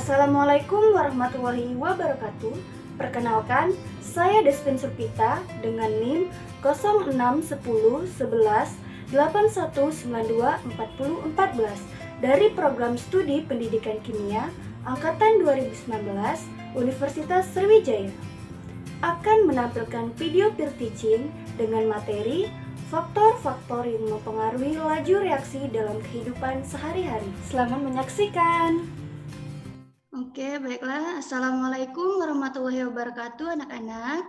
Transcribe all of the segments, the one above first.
Assalamualaikum warahmatullahi wabarakatuh. Perkenalkan, saya Destin Surpita dengan NIM 06101181924014 dari Program Studi Pendidikan Kimia Angkatan 2019 Universitas Sriwijaya. Akan menampilkan video peer teaching dengan materi faktor-faktor yang mempengaruhi laju reaksi dalam kehidupan sehari-hari. Selamat menyaksikan. Oke, baiklah. Assalamualaikum warahmatullahi wabarakatuh, anak-anak.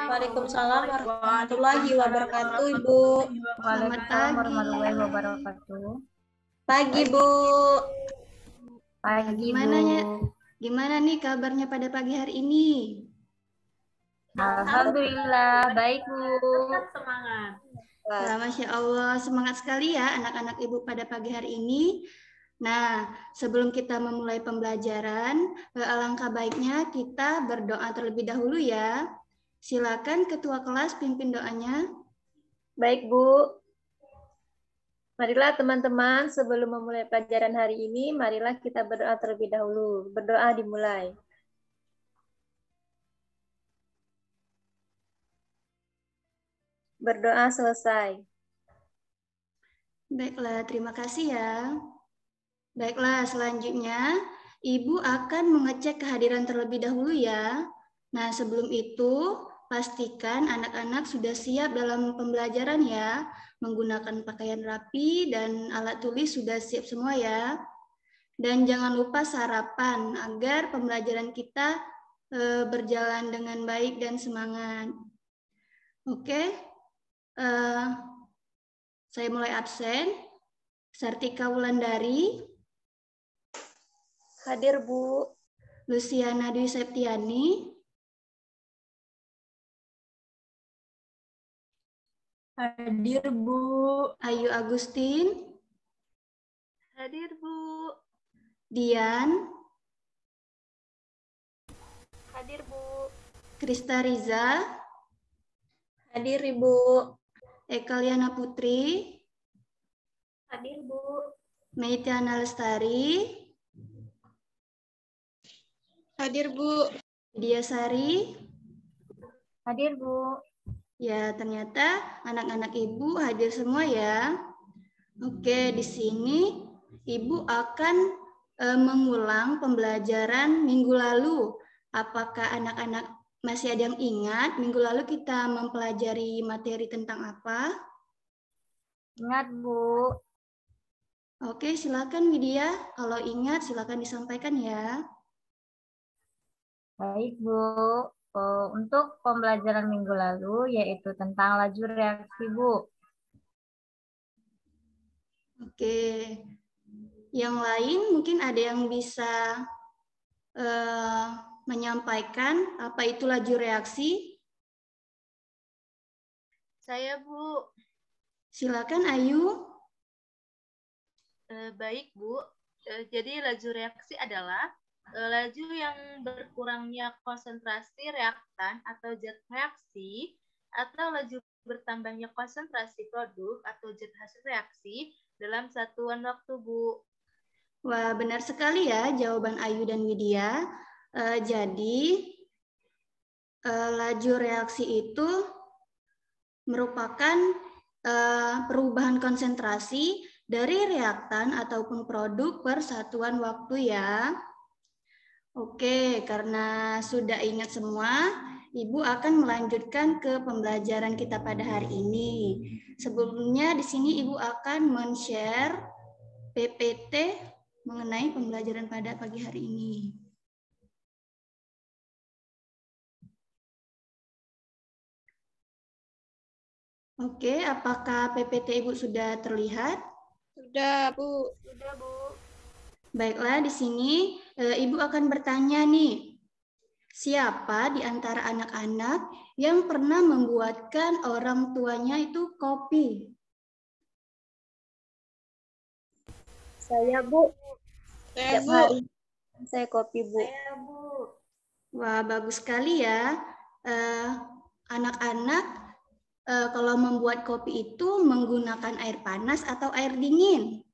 Waalaikumsalam warahmatullahi wabarakatuh, Ibu. Selamat pagi. Warahmatullahi wabarakatuh. Pagi, Bu. Pagi, Gimana nih kabarnya pada pagi hari ini? Alhamdulillah, baik, Bu. Semangat. Masya Allah, semangat sekali ya anak-anak Ibu pada pagi hari ini. Nah, sebelum kita memulai pembelajaran, alangkah baiknya kita berdoa terlebih dahulu ya. Silakan Ketua Kelas pimpin doanya. Baik, Bu. Marilah teman-teman, sebelum memulai pelajaran hari ini, marilah kita berdoa terlebih dahulu. Berdoa dimulai. Berdoa selesai. Baiklah, terima kasih ya. Baiklah, selanjutnya Ibu akan mengecek kehadiran terlebih dahulu ya. Nah, sebelum itu pastikan anak-anak sudah siap dalam pembelajaran ya. Menggunakan pakaian rapi dan alat tulis sudah siap semua ya. Dan jangan lupa sarapan agar pembelajaran kita berjalan dengan baik dan semangat. Oke, saya mulai absen. Sartika Wulandari. Hadir, Bu. Luciana Dwi Septiani. Hadir, Bu. Ayu Agustin. Hadir, Bu. Dian. Hadir, Bu. Krista Riza. Hadir, Ibu. Ekaliana Putri. Hadir, Bu. Meitiana Lestari. Hadir, Bu. Dia Sari. Hadir, Bu. Ya, ternyata anak-anak Ibu hadir semua ya. Oke, di sini Ibu akan mengulang pembelajaran minggu lalu. Apakah anak-anak masih ada yang ingat minggu lalu kita mempelajari materi tentang apa? Ingat, Bu. Oke, silakan Widya. Kalau ingat, silakan disampaikan ya. Baik, Bu. Untuk pembelajaran minggu lalu, yaitu tentang laju reaksi, Bu. Oke, yang lain mungkin ada yang bisa menyampaikan apa itu laju reaksi? Saya, Bu. Silakan Ayu. Baik, Bu. Jadi laju reaksi adalah laju yang berkurangnya konsentrasi reaktan atau zat reaksi atau laju bertambahnya konsentrasi produk atau zat hasil reaksi dalam satuan waktu, Bu. Wah, benar sekali ya jawaban Ayu dan Widya. Jadi, laju reaksi itu merupakan perubahan konsentrasi dari reaktan ataupun produk per satuan waktu ya. Oke, karena sudah ingat semua, Ibu akan melanjutkan ke pembelajaran kita pada hari ini. Sebelumnya di sini Ibu akan men-share PPT mengenai pembelajaran pada pagi hari ini. Oke, apakah PPT Ibu sudah terlihat? Sudah, Bu. Sudah, Bu. Baiklah, di sini Ibu akan bertanya nih, siapa di antara anak-anak yang pernah membuatkan orang tuanya itu kopi? Saya, Bu. Saya, Setiap Bu. hari saya kopi, Bu. Saya, Bu. Wah, bagus sekali ya. Anak-anak kalau membuat kopi itu menggunakan air panas atau air dingin?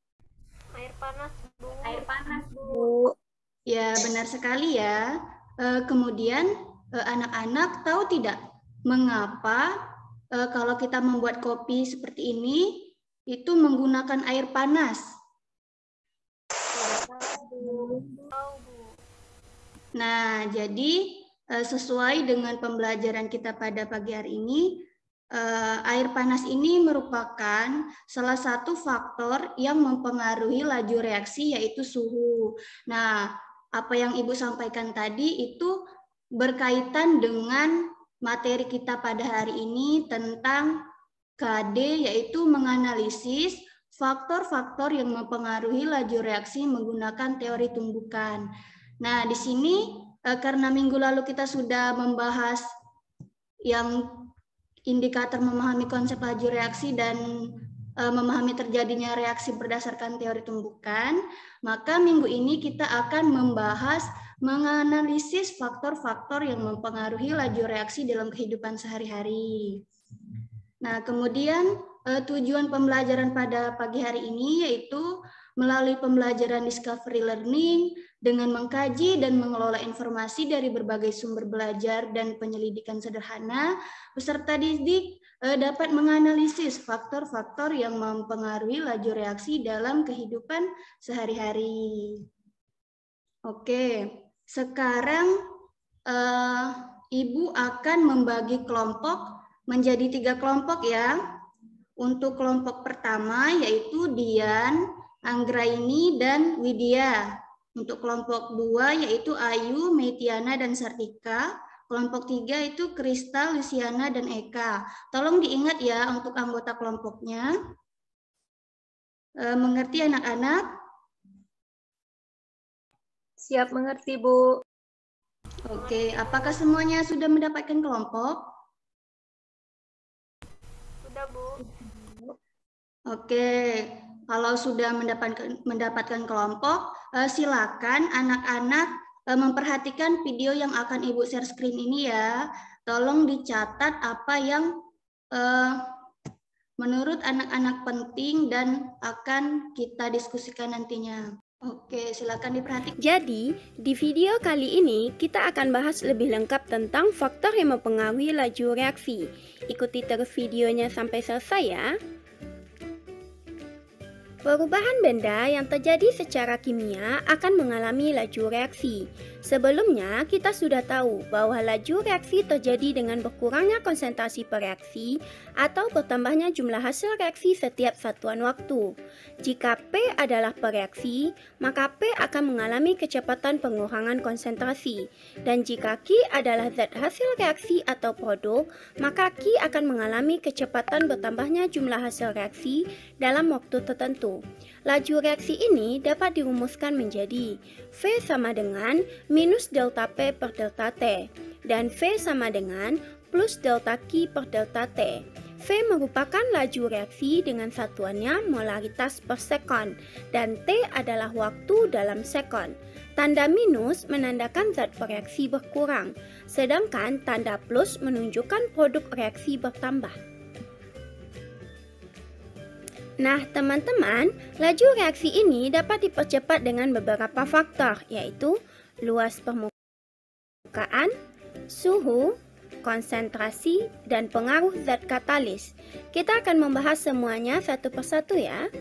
Air panas, Bu. air panas, Bu. Ya, benar sekali ya. Kemudian anak-anak tahu tidak mengapa kalau kita membuat kopi seperti ini itu menggunakan air panas? Nah, jadi sesuai dengan pembelajaran kita pada pagi hari ini, air panas ini merupakan salah satu faktor yang mempengaruhi laju reaksi, yaitu suhu. Nah, apa yang Ibu sampaikan tadi itu berkaitan dengan materi kita pada hari ini tentang KD, yaitu menganalisis faktor-faktor yang mempengaruhi laju reaksi menggunakan teori tumbukan. Nah, di sini karena minggu lalu kita sudah membahas yang indikator memahami konsep laju reaksi dan memahami terjadinya reaksi berdasarkan teori tumbukan, maka minggu ini kita akan membahas menganalisis faktor-faktor yang mempengaruhi laju reaksi dalam kehidupan sehari-hari. Nah, kemudian tujuan pembelajaran pada pagi hari ini yaitu melalui pembelajaran discovery learning dengan mengkaji dan mengelola informasi dari berbagai sumber belajar dan penyelidikan sederhana, peserta didik dapat menganalisis faktor-faktor yang mempengaruhi laju reaksi dalam kehidupan sehari-hari. Oke, sekarang Ibu akan membagi kelompok menjadi 3 kelompok ya. Untuk kelompok pertama yaitu Dian, Anggraini, dan Widya. Untuk kelompok 2 yaitu Ayu, Meitiana, dan Sartika. Kelompok 3 itu Kristal, Luciana, dan Eka. Tolong diingat ya untuk anggota kelompoknya. Mengerti anak-anak? Siap mengerti, Bu. Oke, apakah semuanya sudah mendapatkan kelompok? Sudah, Bu. Oke, kalau sudah mendapatkan kelompok, silakan anak-anak memperhatikan video yang akan Ibu share screen ini ya. Tolong dicatat apa yang menurut anak-anak penting dan akan kita diskusikan nantinya. Oke, silakan diperhatikan. Jadi, di video kali ini kita akan bahas lebih lengkap tentang faktor yang mempengaruhi laju reaksi. Ikuti terus videonya sampai selesai ya. Perubahan benda yang terjadi secara kimia akan mengalami laju reaksi. Sebelumnya, kita sudah tahu bahwa laju reaksi terjadi dengan berkurangnya konsentrasi per reaksi atau bertambahnya jumlah hasil reaksi setiap satuan waktu. Jika P adalah per reaksi, maka P akan mengalami kecepatan pengurangan konsentrasi. Dan jika Q adalah zat hasil reaksi atau produk, maka Q akan mengalami kecepatan bertambahnya jumlah hasil reaksi dalam waktu tertentu. Laju reaksi ini dapat dirumuskan menjadi V sama dengan minus delta P per delta T dan V sama dengan plus delta Q per delta T. V merupakan laju reaksi dengan satuannya molaritas per sekon dan T adalah waktu dalam sekon. Tanda minus menandakan zat reaksi berkurang, sedangkan tanda plus menunjukkan produk reaksi bertambah. Nah, teman-teman, laju reaksi ini dapat dipercepat dengan beberapa faktor, yaitu luas permukaan, suhu, konsentrasi, dan pengaruh zat katalis. Kita akan membahas semuanya satu persatu ya.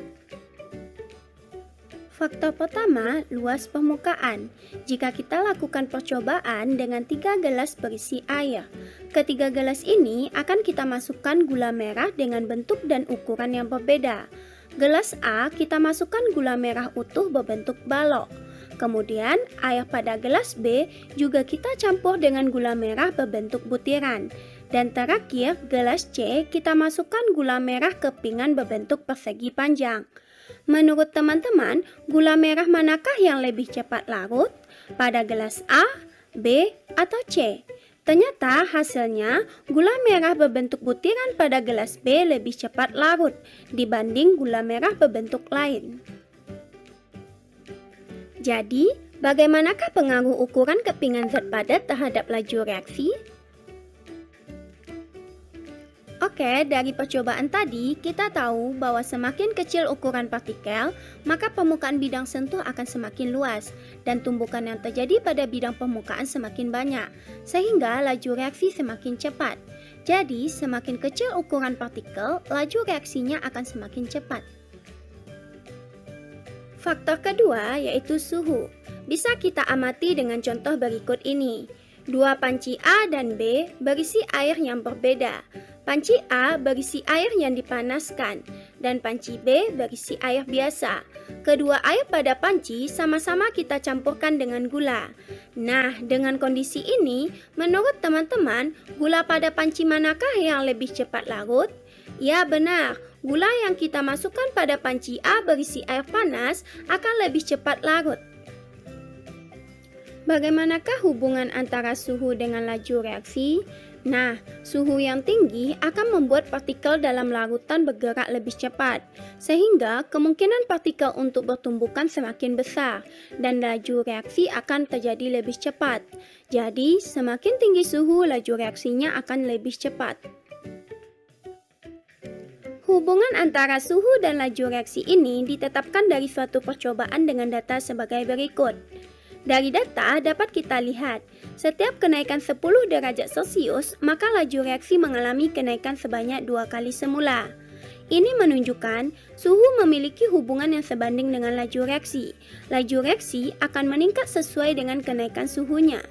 Faktor pertama, luas permukaan. Jika kita lakukan percobaan dengan 3 gelas berisi air, ketiga gelas ini akan kita masukkan gula merah dengan bentuk dan ukuran yang berbeda. Gelas A kita masukkan gula merah utuh berbentuk balok. Kemudian air pada gelas B juga kita campur dengan gula merah berbentuk butiran. Dan terakhir, gelas C kita masukkan gula merah kepingan berbentuk persegi panjang. Menurut teman-teman, gula merah manakah yang lebih cepat larut? Pada gelas A, B, atau C? Ternyata hasilnya gula merah berbentuk butiran pada gelas B lebih cepat larut dibanding gula merah berbentuk lain. Jadi, bagaimanakah pengaruh ukuran kepingan zat padat terhadap laju reaksi? Oke, dari percobaan tadi, kita tahu bahwa semakin kecil ukuran partikel, maka permukaan bidang sentuh akan semakin luas, dan tumbukan yang terjadi pada bidang permukaan semakin banyak, sehingga laju reaksi semakin cepat. Jadi, semakin kecil ukuran partikel, laju reaksinya akan semakin cepat. Faktor kedua yaitu suhu. Bisa kita amati dengan contoh berikut ini. Dua panci A dan B berisi air yang berbeda. Panci A berisi air yang dipanaskan dan panci B berisi air biasa. Kedua air pada panci sama-sama kita campurkan dengan gula. Nah, dengan kondisi ini, menurut teman-teman, gula pada panci manakah yang lebih cepat larut? Ya benar, gula yang kita masukkan pada panci A berisi air panas akan lebih cepat larut. Bagaimanakah hubungan antara suhu dengan laju reaksi? Nah, suhu yang tinggi akan membuat partikel dalam larutan bergerak lebih cepat, sehingga kemungkinan partikel untuk bertumbukan semakin besar, dan laju reaksi akan terjadi lebih cepat. Jadi, semakin tinggi suhu, laju reaksinya akan lebih cepat. Hubungan antara suhu dan laju reaksi ini ditetapkan dari suatu percobaan dengan data sebagai berikut. Dari data dapat kita lihat, setiap kenaikan 10 derajat Celcius, maka laju reaksi mengalami kenaikan sebanyak 2 kali semula. Ini menunjukkan suhu memiliki hubungan yang sebanding dengan laju reaksi. Laju reaksi akan meningkat sesuai dengan kenaikan suhunya.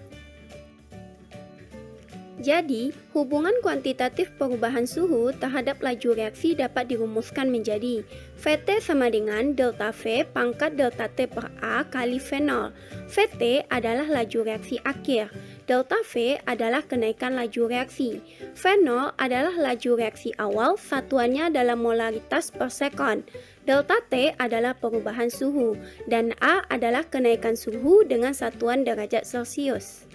Jadi, hubungan kuantitatif perubahan suhu terhadap laju reaksi dapat dirumuskan menjadi Vt sama dengan delta V pangkat delta T per A kali V0. Vt adalah laju reaksi akhir, delta V adalah kenaikan laju reaksi, V0 adalah laju reaksi awal, satuannya dalam molaritas per sekon, delta T adalah perubahan suhu, dan A adalah kenaikan suhu dengan satuan derajat Celcius.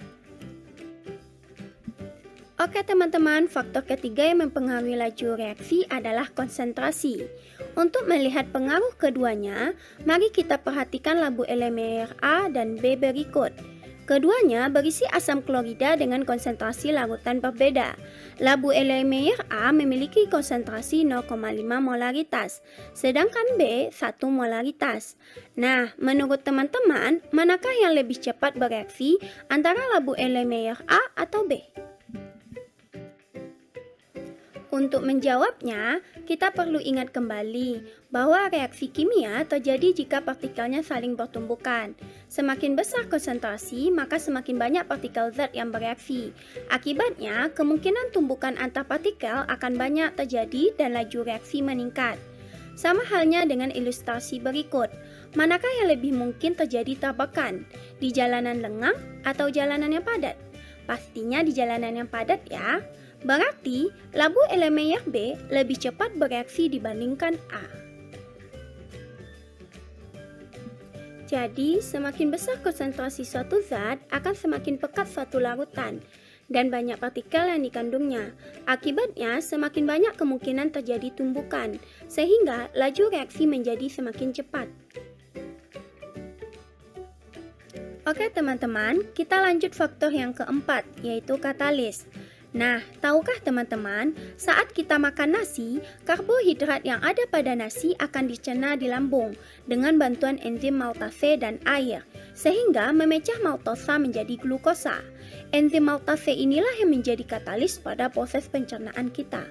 Oke teman-teman, faktor ketiga yang mempengaruhi laju reaksi adalah konsentrasi. Untuk melihat pengaruh keduanya, mari kita perhatikan labu elemer A dan B berikut. Keduanya berisi asam klorida dengan konsentrasi larutan berbeda. Labu elemer A memiliki konsentrasi 0,5 molaritas, sedangkan B 1 molaritas. Nah, menurut teman-teman, manakah yang lebih cepat bereaksi antara labu elemer A atau B? Untuk menjawabnya, kita perlu ingat kembali bahwa reaksi kimia terjadi jika partikelnya saling bertumbukan. Semakin besar konsentrasi, maka semakin banyak partikel zat yang bereaksi. Akibatnya, kemungkinan tumbukan antar partikel akan banyak terjadi dan laju reaksi meningkat. Sama halnya dengan ilustrasi berikut. Manakah yang lebih mungkin terjadi tabrakan? Di jalanan lengang atau jalanan yang padat? Pastinya di jalanan yang padat ya. Berarti, labu elemer B lebih cepat bereaksi dibandingkan A. Jadi, semakin besar konsentrasi suatu zat akan semakin pekat suatu larutan dan banyak partikel yang dikandungnya. Akibatnya, semakin banyak kemungkinan terjadi tumbukan, sehingga laju reaksi menjadi semakin cepat. Oke teman-teman, kita lanjut faktor yang keempat, yaitu katalis. Nah, tahukah teman-teman, saat kita makan nasi, karbohidrat yang ada pada nasi akan dicerna di lambung dengan bantuan enzim maltase dan air, sehingga memecah maltosa menjadi glukosa. Enzim maltase inilah yang menjadi katalis pada proses pencernaan kita.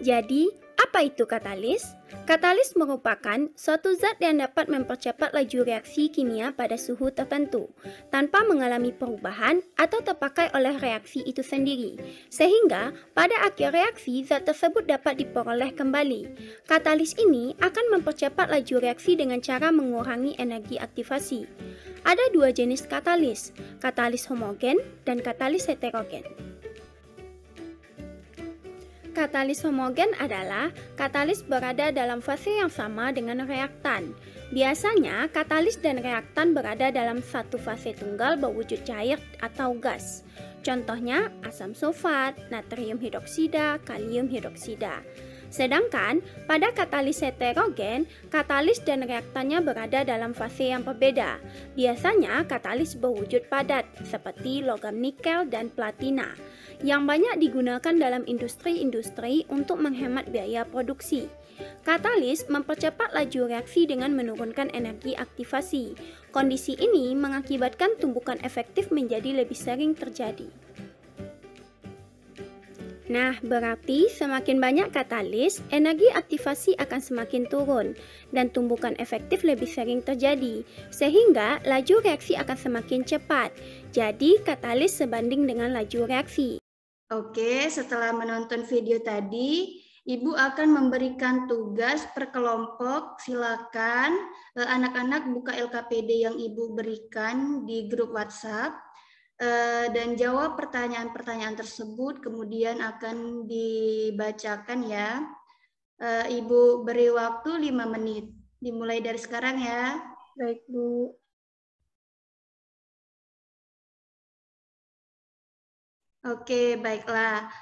Jadi, apa itu katalis? Katalis merupakan suatu zat yang dapat mempercepat laju reaksi kimia pada suhu tertentu tanpa mengalami perubahan atau terpakai oleh reaksi itu sendiri, sehingga pada akhir reaksi zat tersebut dapat diperoleh kembali. Katalis ini akan mempercepat laju reaksi dengan cara mengurangi energi aktivasi. Ada dua jenis katalis homogen dan katalis heterogen. Katalis homogen adalah katalis berada dalam fase yang sama dengan reaktan. Biasanya, katalis dan reaktan berada dalam satu fase tunggal berwujud cair atau gas. Contohnya, asam sulfat, natrium hidroksida, kalium hidroksida. Sedangkan, pada katalis heterogen, katalis dan reaktannya berada dalam fase yang berbeda. Biasanya, katalis berwujud padat, seperti logam nikel dan platina. yang banyak digunakan dalam industri-industri untuk menghemat biaya produksi. Katalis mempercepat laju reaksi dengan menurunkan energi aktivasi. Kondisi ini mengakibatkan tumbukan efektif menjadi lebih sering terjadi. Nah, berarti semakin banyak katalis, energi aktivasi akan semakin turun dan tumbukan efektif lebih sering terjadi, sehingga laju reaksi akan semakin cepat. Jadi, katalis sebanding dengan laju reaksi. Oke, setelah menonton video tadi, Ibu akan memberikan tugas per kelompok. Silakan anak-anak buka LKPD yang Ibu berikan di grup WhatsApp. Dan jawab pertanyaan-pertanyaan tersebut, kemudian akan dibacakan ya. Ibu beri waktu 5 menit. Dimulai dari sekarang ya. Baik, Bu. Oke, baiklah.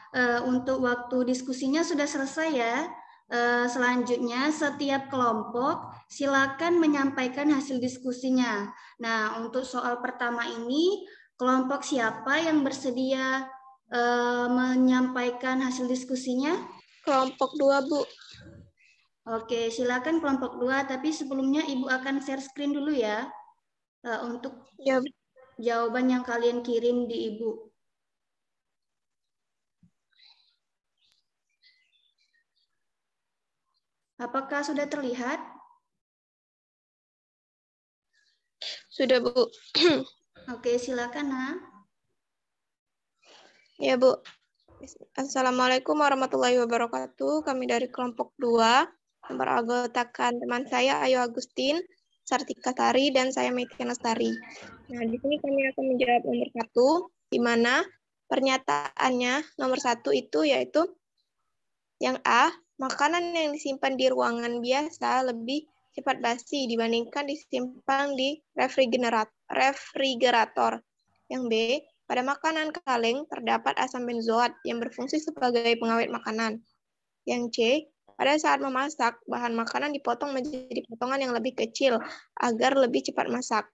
Untuk waktu diskusinya sudah selesai ya. Selanjutnya, setiap kelompok silakan menyampaikan hasil diskusinya. Nah, untuk soal pertama ini, kelompok siapa yang bersedia menyampaikan hasil diskusinya? Kelompok 2, Bu. Oke, silakan kelompok 2, tapi sebelumnya Ibu akan share screen dulu ya, untuk Ya, jawaban yang kalian kirim di Ibu. Apakah sudah terlihat? sudah, Bu. Oke, silakan, Nak. Ya, Bu. Assalamualaikum warahmatullahi wabarakatuh. Kami dari kelompok 2 yang beranggotakan teman saya Ayu Agustin, Sartika Sari, dan saya Metia Lestari. Nah, di sini kami akan menjawab nomor 1, di mana pernyataannya nomor 1 itu yaitu yang A, makanan yang disimpan di ruangan biasa lebih cepat basi dibandingkan disimpan di refrigerator. Yang B, pada makanan kaleng terdapat asam benzoat yang berfungsi sebagai pengawet makanan. Yang C, pada saat memasak, bahan makanan dipotong menjadi potongan yang lebih kecil agar lebih cepat masak.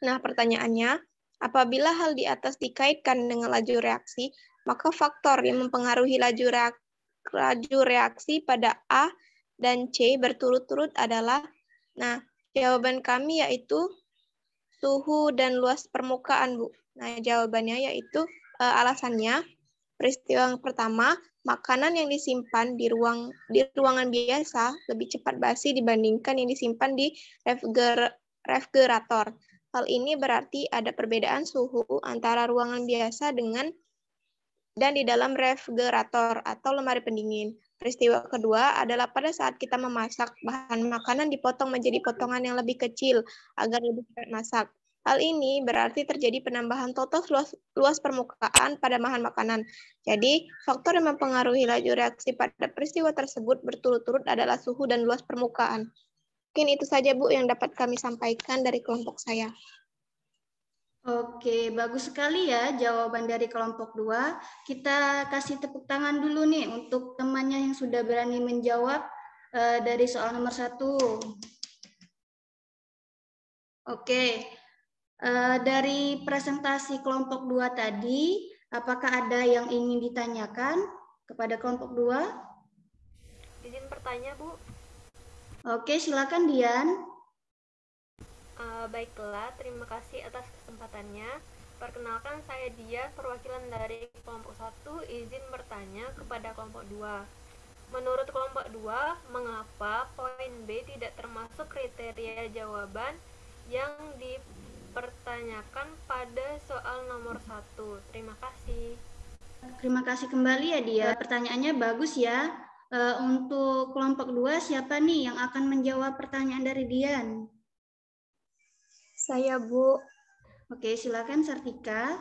Nah, pertanyaannya, apabila hal di atas dikaitkan dengan laju reaksi, maka faktor yang mempengaruhi laju reaksi pada A dan C berturut-turut adalah, nah, jawaban kami yaitu suhu dan luas permukaan, Bu. Nah, jawabannya yaitu alasannya, peristiwa yang pertama, makanan yang disimpan di ruangan biasa lebih cepat basi dibandingkan yang disimpan di refrigerator. Hal ini berarti ada perbedaan suhu antara ruangan biasa dan di dalam refrigerator atau lemari pendingin. Peristiwa kedua adalah pada saat kita memasak, bahan makanan dipotong menjadi potongan yang lebih kecil agar lebih cepat masak. Hal ini berarti terjadi penambahan total luas permukaan pada bahan makanan. Jadi, faktor yang mempengaruhi laju reaksi pada peristiwa tersebut berturut-turut adalah suhu dan luas permukaan. Mungkin itu saja, Bu, yang dapat kami sampaikan dari kelompok saya. Oke, bagus sekali ya jawaban dari kelompok 2. Kita kasih tepuk tangan dulu nih untuk temannya yang sudah berani menjawab dari soal nomor 1. Oke, dari presentasi kelompok 2 tadi, apakah ada yang ingin ditanyakan kepada kelompok 2? Izin bertanya, Bu. Oke, silakan Dian. Baiklah, terima kasih atas kesempatannya. Perkenalkan, saya Dia, perwakilan dari kelompok 1, izin bertanya kepada kelompok 2. Menurut kelompok 2, mengapa poin B tidak termasuk kriteria jawaban yang dipertanyakan pada soal nomor 1? Terima kasih. Terima kasih kembali ya Dia. Pertanyaannya bagus ya. Untuk kelompok 2, siapa nih yang akan menjawab pertanyaan dari Dian? Saya, Bu. Oke, silakan Sartika.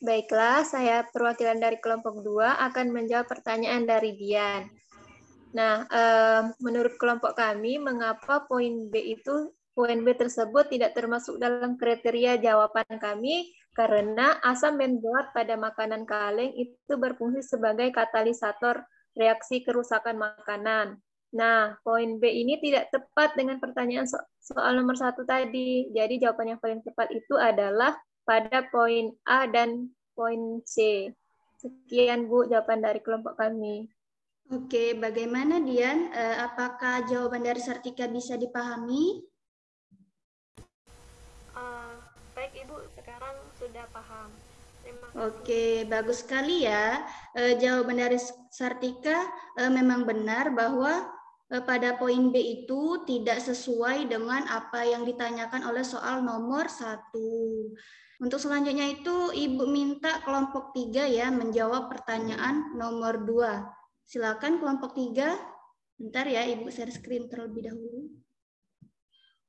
Baiklah, saya perwakilan dari kelompok 2 akan menjawab pertanyaan dari Dian. Nah, menurut kelompok kami, mengapa poin B tersebut tidak termasuk dalam kriteria jawaban kami? Karena asam benzoat pada makanan kaleng itu berfungsi sebagai katalisator reaksi kerusakan makanan. Nah, poin B ini tidak tepat dengan pertanyaan soal nomor 1 tadi. Jadi jawaban yang paling tepat itu adalah pada poin A dan poin C. Sekian Bu jawaban dari kelompok kami. Oke, bagaimana Dian? Apakah jawaban dari Sartika bisa dipahami? Baik Ibu, sekarang sudah paham. Terima kasih. Oke, bagus sekali ya. Jawaban dari Sartika memang benar bahwa pada poin B itu tidak sesuai dengan apa yang ditanyakan oleh soal nomor 1. Untuk selanjutnya itu Ibu minta kelompok 3 ya menjawab pertanyaan nomor 2. Silakan kelompok 3. Bentar ya, Ibu share screen terlebih dahulu.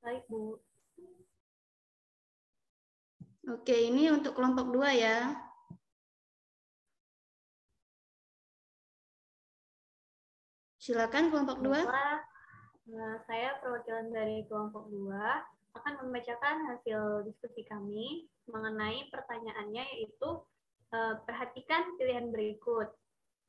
Baik Bu. Oke, ini untuk kelompok 2 ya. Silakan kelompok 2. Saya perwakilan dari kelompok 2 akan membacakan hasil diskusi kami mengenai pertanyaannya, yaitu perhatikan pilihan berikut.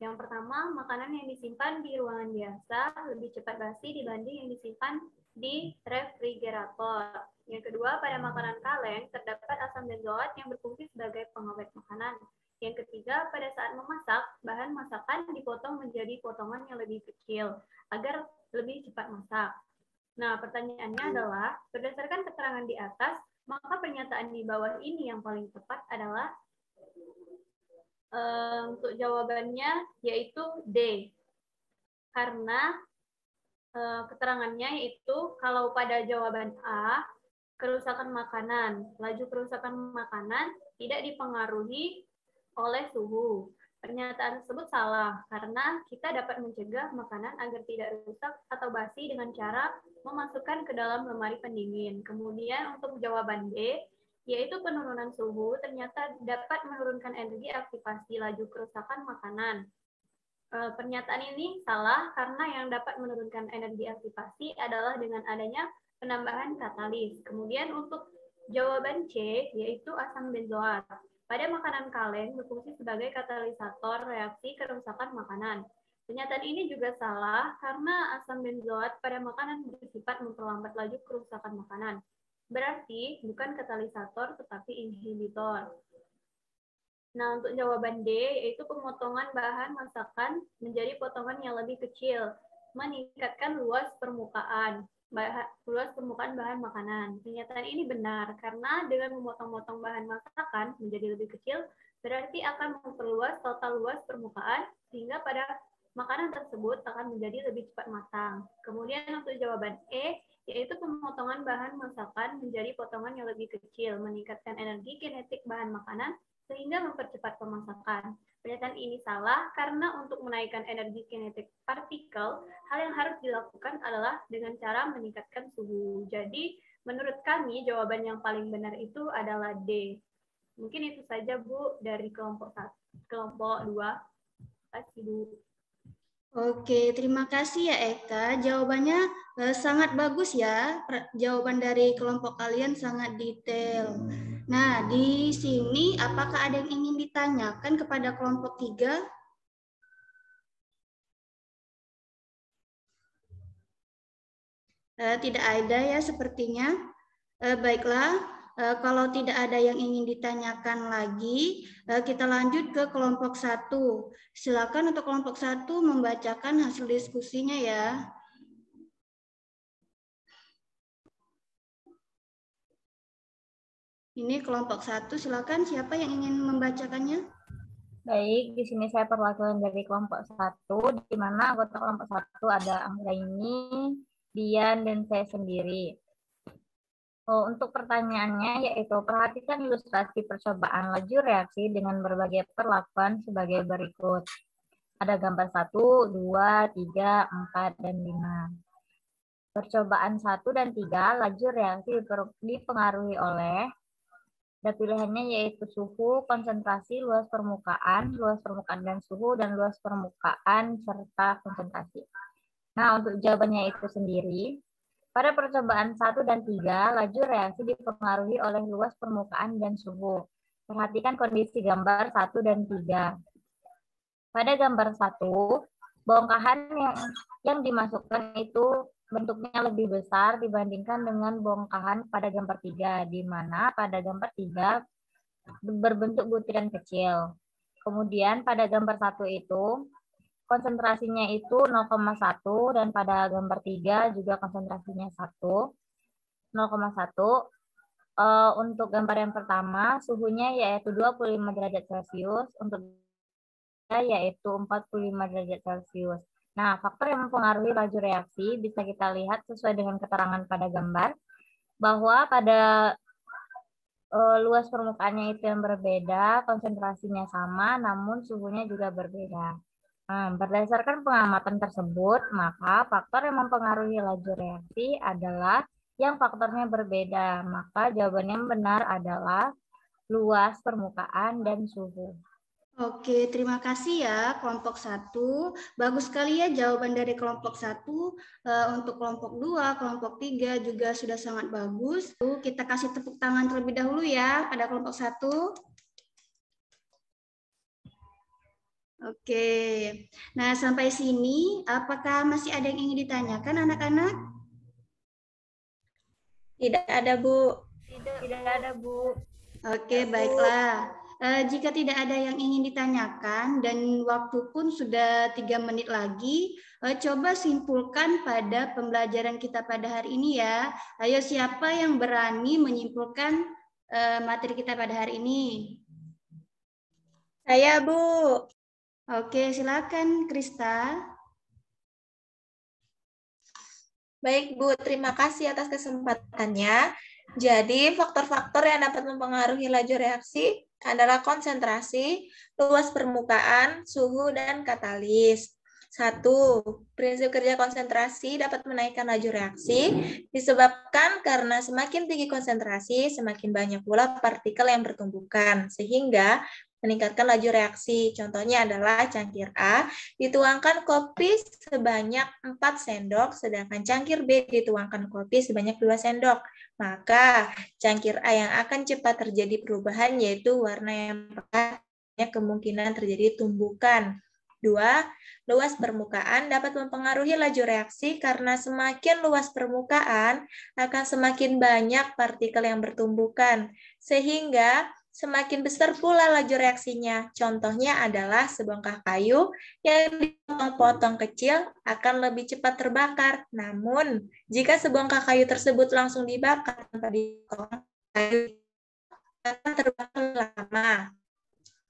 Yang pertama, makanan yang disimpan di ruangan biasa lebih cepat basi dibanding yang disimpan di refrigerator. Yang kedua, pada makanan kaleng terdapat asam benzoat yang berfungsi sebagai pengawet makanan. Yang ketiga, pada saat memasak, bahan masakan dipotong menjadi potongan yang lebih kecil agar lebih cepat masak. Nah, pertanyaannya adalah, berdasarkan keterangan di atas, maka pernyataan di bawah ini yang paling tepat adalah untuk jawabannya yaitu D. Karena keterangannya yaitu kalau pada jawaban A, kerusakan makanan, laju kerusakan makanan tidak dipengaruhi oleh suhu. Pernyataan tersebut salah karena kita dapat mencegah makanan agar tidak rusak atau basi dengan cara memasukkan ke dalam lemari pendingin. Kemudian untuk jawaban B, yaitu penurunan suhu ternyata dapat menurunkan energi aktivasi laju kerusakan makanan. Pernyataan ini salah karena yang dapat menurunkan energi aktivasi adalah dengan adanya penambahan katalis. Kemudian untuk jawaban C, yaitu asam benzoat. Pada makanan kaleng berfungsi sebagai katalisator reaksi kerusakan makanan. Pernyataan ini juga salah karena asam benzoat pada makanan bersifat memperlambat laju kerusakan makanan. Berarti bukan katalisator tetapi inhibitor. Nah, untuk jawaban D, yaitu pemotongan bahan masakan menjadi potongan yang lebih kecil, meningkatkan luas permukaan bahan makanan. Pernyataan ini benar, karena dengan memotong-motong bahan masakan menjadi lebih kecil, berarti akan memperluas total luas permukaan, sehingga pada makanan tersebut akan menjadi lebih cepat matang. Kemudian untuk jawaban E, yaitu pemotongan bahan masakan menjadi potongan yang lebih kecil, meningkatkan energi kinetik bahan makanan, sehingga mempercepat pemasakan. Pernyataan ini salah karena untuk menaikkan energi kinetik partikel, hal yang harus dilakukan adalah dengan cara meningkatkan suhu. Jadi, menurut kami jawaban yang paling benar itu adalah D. Mungkin itu saja Bu dari kelompok 2. Terima kasih Bu. Oke, terima kasih ya Eka. Jawabannya sangat bagus ya. Jawaban dari kelompok kalian sangat detail. Nah, di sini apakah ada yang ingin ditanyakan kepada kelompok 3? Tidak ada ya sepertinya. Baiklah, kalau tidak ada yang ingin ditanyakan lagi, kita lanjut ke kelompok 1. Silakan untuk kelompok 1 membacakan hasil diskusinya ya. Ini kelompok 1, silakan siapa yang ingin membacakannya? Baik, di sini saya perwakilan dari kelompok 1, di mana anggota kelompok 1 ada Anggraini, Dian, dan saya sendiri. Untuk pertanyaannya yaitu perhatikan ilustrasi percobaan laju reaksi dengan berbagai perlakuan sebagai berikut. Ada gambar 1, 2, 3, 4, dan 5. Percobaan 1 dan 3, laju reaksi dipengaruhi oleh, ada pilihannya yaitu suhu, konsentrasi, luas permukaan dan suhu, dan luas permukaan serta konsentrasi. Nah, untuk jawabannya itu sendiri, pada percobaan 1 dan 3, laju reaksi dipengaruhi oleh luas permukaan dan suhu. Perhatikan kondisi gambar 1 dan 3. Pada gambar 1, bongkahan yang dimasukkan itu bentuknya lebih besar dibandingkan dengan bongkahan pada gambar 3, di mana pada gambar 3 berbentuk butiran kecil. Kemudian pada gambar 1 itu konsentrasinya itu 0,1 dan pada gambar 3 juga konsentrasinya 0,1. Untuk gambar yang pertama suhunya yaitu 25 derajat Celcius, untuk yaitu 45 derajat Celcius. Nah, faktor yang mempengaruhi laju reaksi bisa kita lihat sesuai dengan keterangan pada gambar bahwa pada luas permukaannya itu yang berbeda, konsentrasinya sama, namun suhunya juga berbeda. Berdasarkan pengamatan tersebut, maka faktor yang mempengaruhi laju reaksi adalah yang faktornya berbeda. Maka jawaban yang benar adalah luas permukaan dan suhu. Oke, terima kasih ya kelompok 1. Bagus sekali ya jawaban dari kelompok 1. Untuk kelompok 2, kelompok 3 juga sudah sangat bagus. Kita kasih tepuk tangan terlebih dahulu ya pada kelompok 1. Oke, nah sampai sini apakah masih ada yang ingin ditanyakan anak-anak? Tidak ada, Bu. Tidak ada, Bu. Oke, baiklah. Jika tidak ada yang ingin ditanyakan dan waktu pun sudah 3 menit lagi, coba simpulkan pada pembelajaran kita pada hari ini ya. Ayo siapa yang berani menyimpulkan materi kita pada hari ini? Saya, Bu. Oke, silakan Krista. Baik, Bu. Terima kasih atas kesempatannya. Jadi, faktor-faktor yang dapat mempengaruhi laju reaksi adalah konsentrasi, luas permukaan, suhu, dan katalis. 1. Prinsip kerja konsentrasi dapat menaikkan laju reaksi disebabkan karena semakin tinggi konsentrasi, semakin banyak pula partikel yang bertumbukan, sehingga meningkatkan laju reaksi. Contohnya adalah cangkir A dituangkan kopi sebanyak 4 sendok, sedangkan cangkir B dituangkan kopi sebanyak 2 sendok. Maka cangkir A yang akan cepat terjadi perubahan yaitu warna yang pekat, kemungkinan terjadi tumbukan. 2. Luas permukaan dapat mempengaruhi laju reaksi karena semakin luas permukaan akan semakin banyak partikel yang bertumbukan, sehingga semakin besar pula laju reaksinya. Contohnya adalah sebongkah kayu yang dipotong-potong kecil akan lebih cepat terbakar. Namun, jika sebongkah kayu tersebut langsung dibakar tanpa dipotong, kayu akan terbakar lama.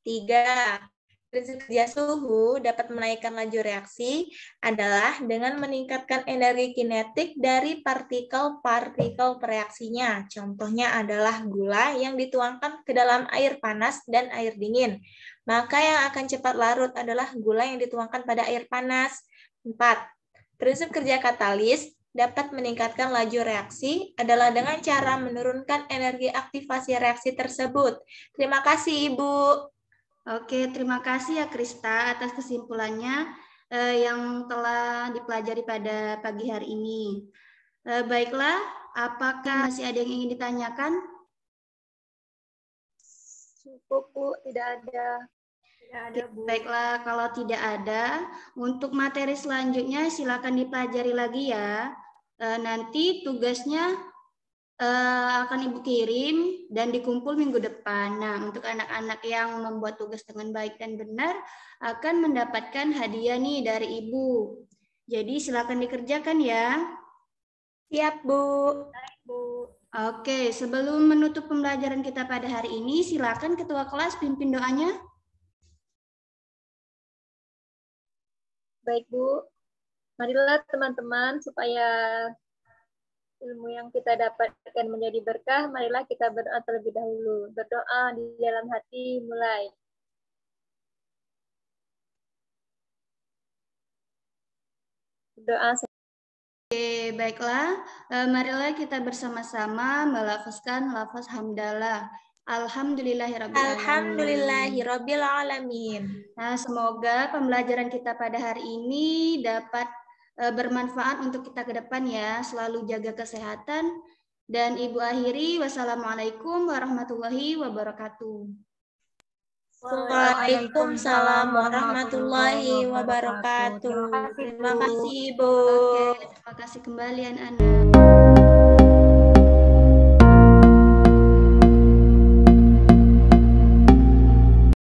3. Prinsip kerja suhu dapat menaikkan laju reaksi adalah dengan meningkatkan energi kinetik dari partikel-partikel pereaksinya. Contohnya adalah gula yang dituangkan ke dalam air panas dan air dingin. Maka yang akan cepat larut adalah gula yang dituangkan pada air panas. 4. Prinsip kerja katalis dapat meningkatkan laju reaksi adalah dengan cara menurunkan energi aktivasi reaksi tersebut. Terima kasih, Ibu. Oke, terima kasih ya Krista atas kesimpulannya yang telah dipelajari pada pagi hari ini. Baiklah, apakah masih ada yang ingin ditanyakan? Cukup, Bu, tidak ada. Tidak ada, Bu. Baiklah, kalau tidak ada, untuk materi selanjutnya silakan dipelajari lagi ya. Nanti tugasnya akan Ibu kirim dan dikumpul minggu depan. Nah, untuk anak-anak yang membuat tugas dengan baik dan benar akan mendapatkan hadiah nih dari Ibu. Jadi silakan dikerjakan ya. Siap, Bu. Baik, Bu. Oke, sebelum menutup pembelajaran kita pada hari ini, silakan ketua kelas pimpin doanya. Baik, Bu. Marilah teman-teman supaya ilmu yang kita dapatkan menjadi berkah, marilah kita berdoa terlebih dahulu. Berdoa di dalam hati, mulai. Berdoa. Oke, baiklah. Marilah kita bersama-sama melafazkan lafaz hamdalah. Alhamdulillahirabbil alamin. Nah, semoga pembelajaran kita pada hari ini dapat bermanfaat untuk kita ke depan ya. Selalu jaga kesehatan. Dan Ibu akhiri, wassalamualaikum warahmatullahi wabarakatuh. Waalaikumsalam warahmatullahi wabarakatuh. Terima kasih, Ibu. Oke, terima kasih kembali anak-anak.